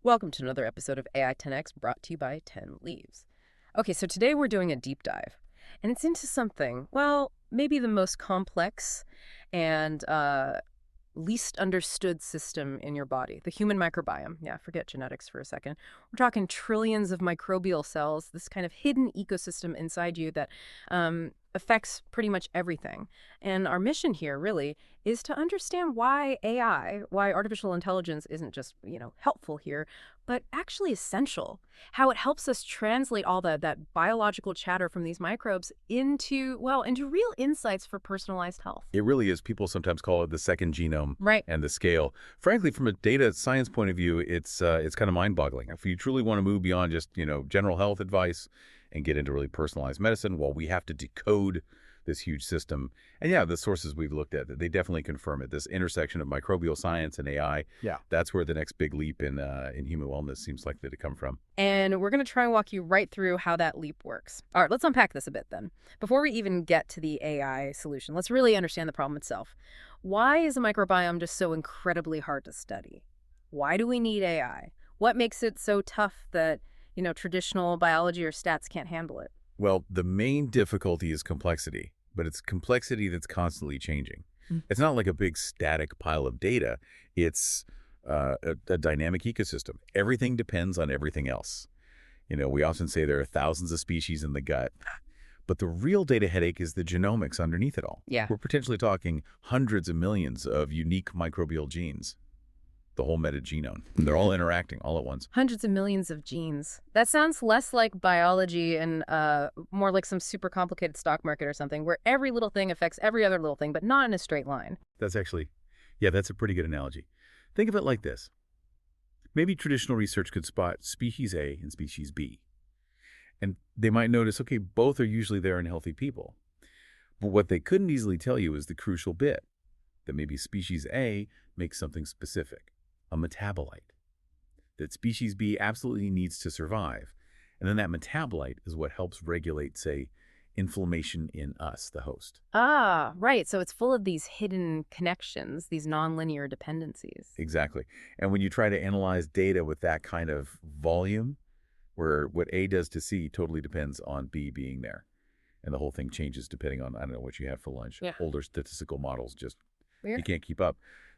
Welcome to another episode of AI 10X brought to you by 10 Leaves. Okay, so today we're doing a deep dive, and it's into something, well, maybe the most complex and least understood system in your body, the human microbiome. Yeah, forget genetics for a second. We're talking trillions of microbial cells, this kind of hidden ecosystem inside you that affects pretty much everything. And our mission here, really, is to understand why AI, why artificial intelligence isn't just, helpful here, but actually essential. How it helps us translate all that biological chatter from these microbes into real insights for personalized health. It really is. People sometimes call it the second genome Right. and the scale. Frankly, from a data science point of view, it's kind of mind-boggling. If you truly want to move beyond just, general health advice and get into really personalized medicine, well, we have to decode this huge system. And yeah, the sources we've looked at, they definitely confirm it. This intersection of microbial science and AI, Yeah. that's where the next big leap in human wellness seems likely to come from. And we're going to try and walk you right through how that leap works. All right, let's unpack this a bit then. Before we even get to the AI solution, let's really understand the problem itself. Why is a microbiome just so incredibly hard to study? Why do we need AI? What makes it so tough that, traditional biology or stats can't handle it? Well, the main difficulty is complexity, but it's complexity that's constantly changing. It's not like a big static pile of data. It's a dynamic ecosystem. Everything depends on everything else. We often say there are thousands of species in the gut, but the real data headache is the genomics underneath it all. Yeah. We're potentially talking hundreds of millions of unique microbial genes, the whole metagenome. They're all interacting all at once. Hundreds of millions of genes. That sounds less like biology and more like some super complicated stock market or something where every little thing affects every other little thing, but not in a straight line. That's a pretty good analogy. Think of it like this. Maybe traditional research could spot species A and species B. And they might notice, okay, both are usually there in healthy people. But what they couldn't easily tell you is the crucial bit, that maybe species A makes something specific, a metabolite, that species B absolutely needs to survive. And then that metabolite is what helps regulate, say, inflammation in us, the host. Ah, right. So it's full of these hidden connections, these nonlinear dependencies. Exactly. And when you try to analyze data with that kind of volume, where what A does to C totally depends on B being there. And the whole thing changes depending on, I don't know, what you have for lunch. Yeah. Older statistical models just, Weird. you can't keep up.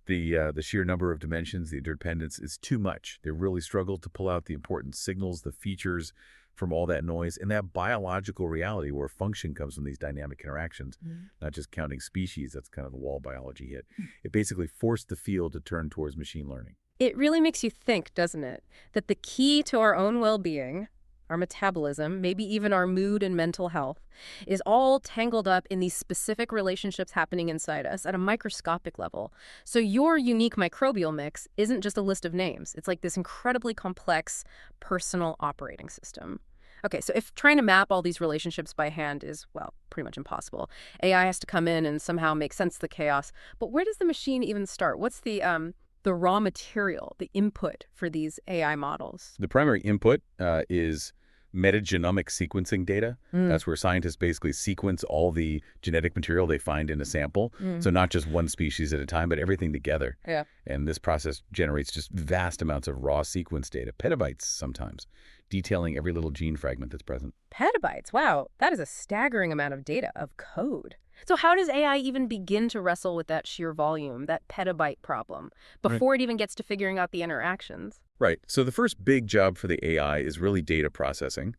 The sheer number of dimensions, the interdependence is too much. They really struggle to pull out the important signals, the features from all that noise, and that biological reality where function comes from these dynamic interactions, not just counting species. That's kind of the wall biology hit. It basically forced the field to turn towards machine learning. It really makes you think, doesn't it, that the key to our own well-being, our metabolism, maybe even our mood and mental health, is all tangled up in these specific relationships happening inside us at a microscopic level. So your unique microbial mix isn't just a list of names. It's like this incredibly complex personal operating system. Okay, so if trying to map all these relationships by hand is, well, pretty much impossible, AI has to come in and somehow make sense of the chaos. But where does the machine even start? What's the raw material, the input for these AI models? The primary input is metagenomic sequencing data. That's where scientists basically sequence all the genetic material they find in a sample. So not just one species at a time, but everything together. Yeah. And this process generates just vast amounts of raw sequence data, petabytes sometimes, detailing every little gene fragment that's present. Petabytes. Wow, that is a staggering amount of data, of code. So how does AI even begin to wrestle with that sheer volume, that petabyte problem, before it even gets to figuring out the interactions? Right. So the first big job for the AI is really data processing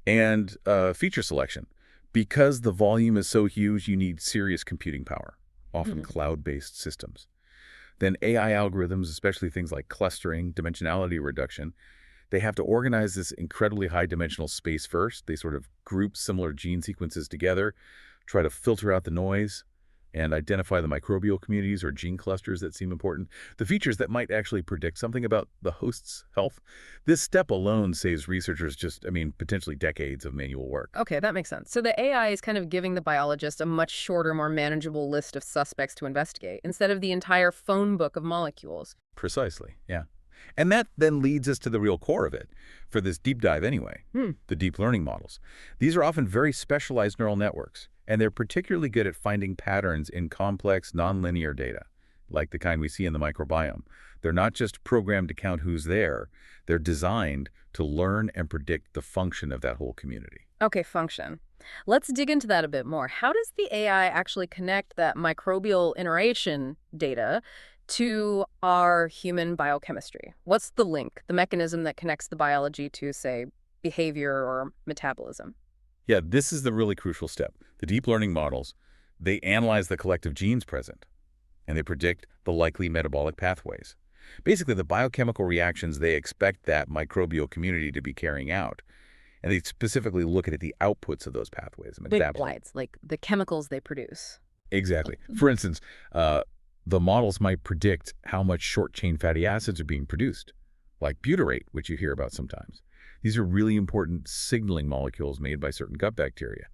and feature selection. Because the volume is so huge, you need serious computing power, often cloud-based systems. Then AI algorithms, especially things like clustering, dimensionality reduction, they have to organize this incredibly high-dimensional space first. They sort of group similar gene sequences together, try to filter out the noise, and identify the microbial communities or gene clusters that seem important, the features that might actually predict something about the host's health. This step alone saves researchers potentially decades of manual work. Okay, that makes sense. So the AI is kind of giving the biologist a much shorter, more manageable list of suspects to investigate, instead of the entire phone book of molecules. Precisely, yeah. And that then leads us to the real core of it, for this deep dive anyway, the deep learning models. These are often very specialized neural networks, and they're particularly good at finding patterns in complex, nonlinear data. like the kind we see in the microbiome. They're not just programmed to count who's there. They're designed to learn and predict the function of that whole community. Okay, function. Let's dig into that a bit more. How does the AI actually connect that microbial interaction data to our human biochemistry? What's the link, the mechanism that connects the biology to, say, behavior or metabolism? Yeah, this is the really crucial step. The deep learning models, they analyze the collective genes present, and they predict the likely metabolic pathways. Basically, the biochemical reactions they expect that microbial community to be carrying out. And they specifically look at the outputs of those pathways. Metabolites, like the chemicals they produce. Exactly. For instance, the models might predict how much short-chain fatty acids are being produced, like butyrate, which you hear about sometimes. These are really important signaling molecules made by certain gut bacteria.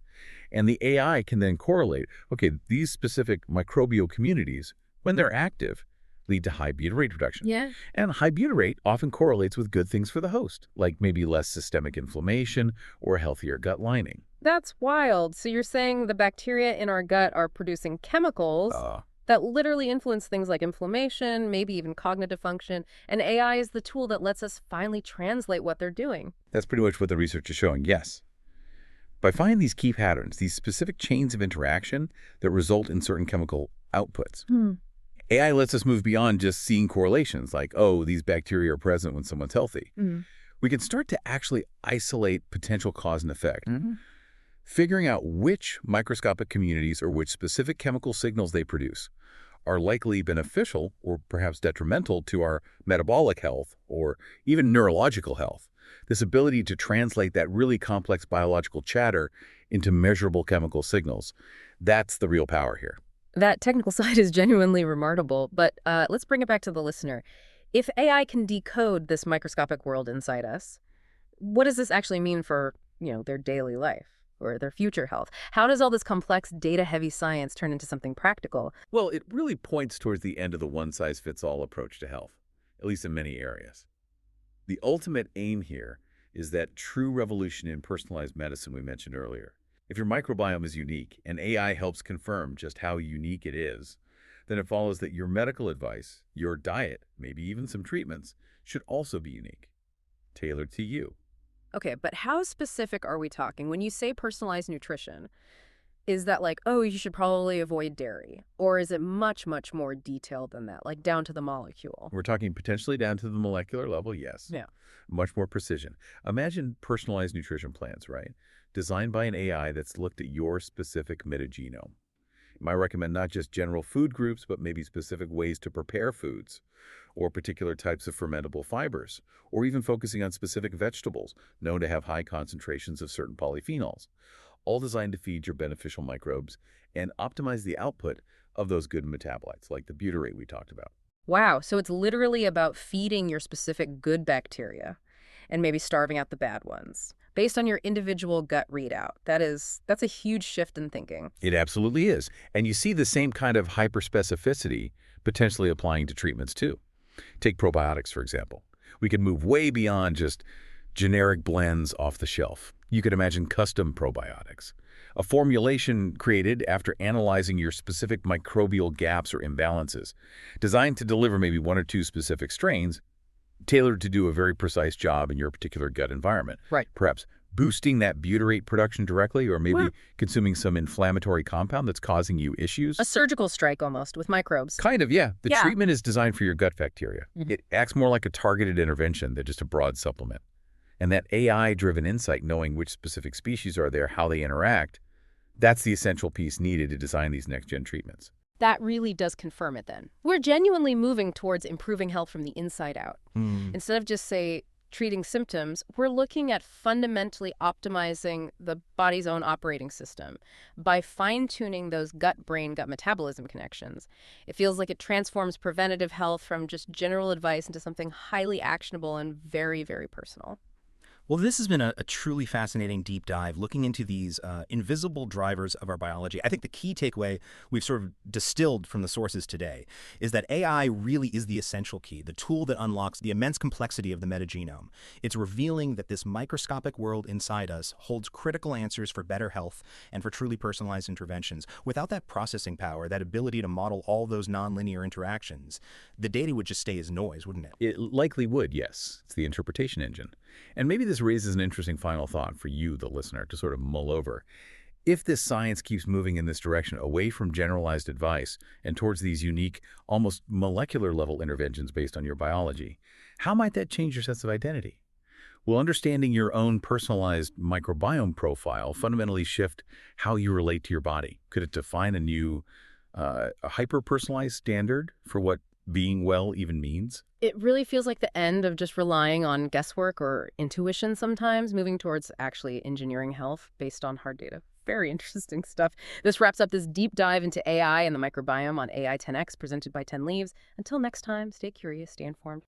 And the AI can then correlate, okay, these specific microbial communities, when they're active, lead to high butyrate production. Yeah. And high butyrate often correlates with good things for the host, like maybe less systemic inflammation or a healthier gut lining. That's wild. So you're saying the bacteria in our gut are producing chemicals that literally influence things like inflammation, maybe even cognitive function, and AI is the tool that lets us finally translate what they're doing. That's pretty much what the research is showing, yes. By finding these key patterns, these specific chains of interaction that result in certain chemical outputs, AI lets us move beyond just seeing correlations like, oh, these bacteria are present when someone's healthy. We can start to actually isolate potential cause and effect, figuring out which microscopic communities or which specific chemical signals they produce are likely beneficial or perhaps detrimental to our metabolic health or even neurological health. This ability to translate that really complex biological chatter into measurable chemical signals, that's the real power here. That technical side is genuinely remarkable, but let's bring it back to the listener. If AI can decode this microscopic world inside us, what does this actually mean for, their daily life or their future health? How does all this complex data-heavy science turn into something practical? Well, it really points towards the end of the one-size-fits-all approach to health, at least in many areas. The ultimate aim here is that true revolution in personalized medicine we mentioned earlier. If your microbiome is unique and AI helps confirm just how unique it is, then it follows that your medical advice, your diet, maybe even some treatments, should also be unique, tailored to you. Okay, but how specific are we talking? When you say personalized nutrition, is that like, oh, you should probably avoid dairy? Or is it much, much more detailed than that, like down to the molecule? We're talking potentially down to the molecular level, yes. Yeah. Much more precision. Imagine personalized nutrition plans, right? Designed by an AI that's looked at your specific metagenome. It might recommend not just general food groups, but maybe specific ways to prepare foods, or particular types of fermentable fibers, or even focusing on specific vegetables known to have high concentrations of certain polyphenols, all designed to feed your beneficial microbes and optimize the output of those good metabolites, like the butyrate we talked about. Wow, so it's literally about feeding your specific good bacteria and maybe starving out the bad ones, based on your individual gut readout. That's a huge shift in thinking. It absolutely is. And you see the same kind of hyperspecificity potentially applying to treatments too. Take probiotics, for example. We could move way beyond just generic blends off the shelf. You could imagine custom probiotics, a formulation created after analyzing your specific microbial gaps or imbalances, designed to deliver maybe one or two specific strains, tailored to do a very precise job in your particular gut environment. Right. Perhaps boosting that butyrate production directly, or maybe consuming some inflammatory compound that's causing you issues. A surgical strike almost with microbes. Kind of, yeah. The treatment is designed for your gut bacteria. It acts more like a targeted intervention than just a broad supplement. And that AI-driven insight, knowing which specific species are there, how they interact, that's the essential piece needed to design these next-gen treatments. That really does confirm it then. We're genuinely moving towards improving health from the inside out. Instead of just, say, treating symptoms, we're looking at fundamentally optimizing the body's own operating system by fine-tuning those gut-brain, gut metabolism connections. It feels like it transforms preventative health from just general advice into something highly actionable and very, very personal. Well, this has been a truly fascinating deep dive looking into these invisible drivers of our biology. I think the key takeaway we've sort of distilled from the sources today is that AI really is the essential key, the tool that unlocks the immense complexity of the metagenome. It's revealing that this microscopic world inside us holds critical answers for better health and for truly personalized interventions. Without that processing power, that ability to model all those nonlinear interactions, the data would just stay as noise, wouldn't it? It likely would, yes. It's the interpretation engine. And maybe this raises an interesting final thought for you, the listener, to sort of mull over. If this science keeps moving in this direction away from generalized advice and towards these unique, almost molecular level interventions based on your biology, how might that change your sense of identity? Will understanding your own personalized microbiome profile fundamentally shift how you relate to your body? Could it define a new, a hyper-personalized standard for what being well even means? It really feels like the end of just relying on guesswork or intuition sometimes, moving towards actually engineering health based on hard data. Very interesting stuff. This wraps up this deep dive into AI and the microbiome on AI 10X presented by 10 Leaves. Until next time, stay curious, stay informed.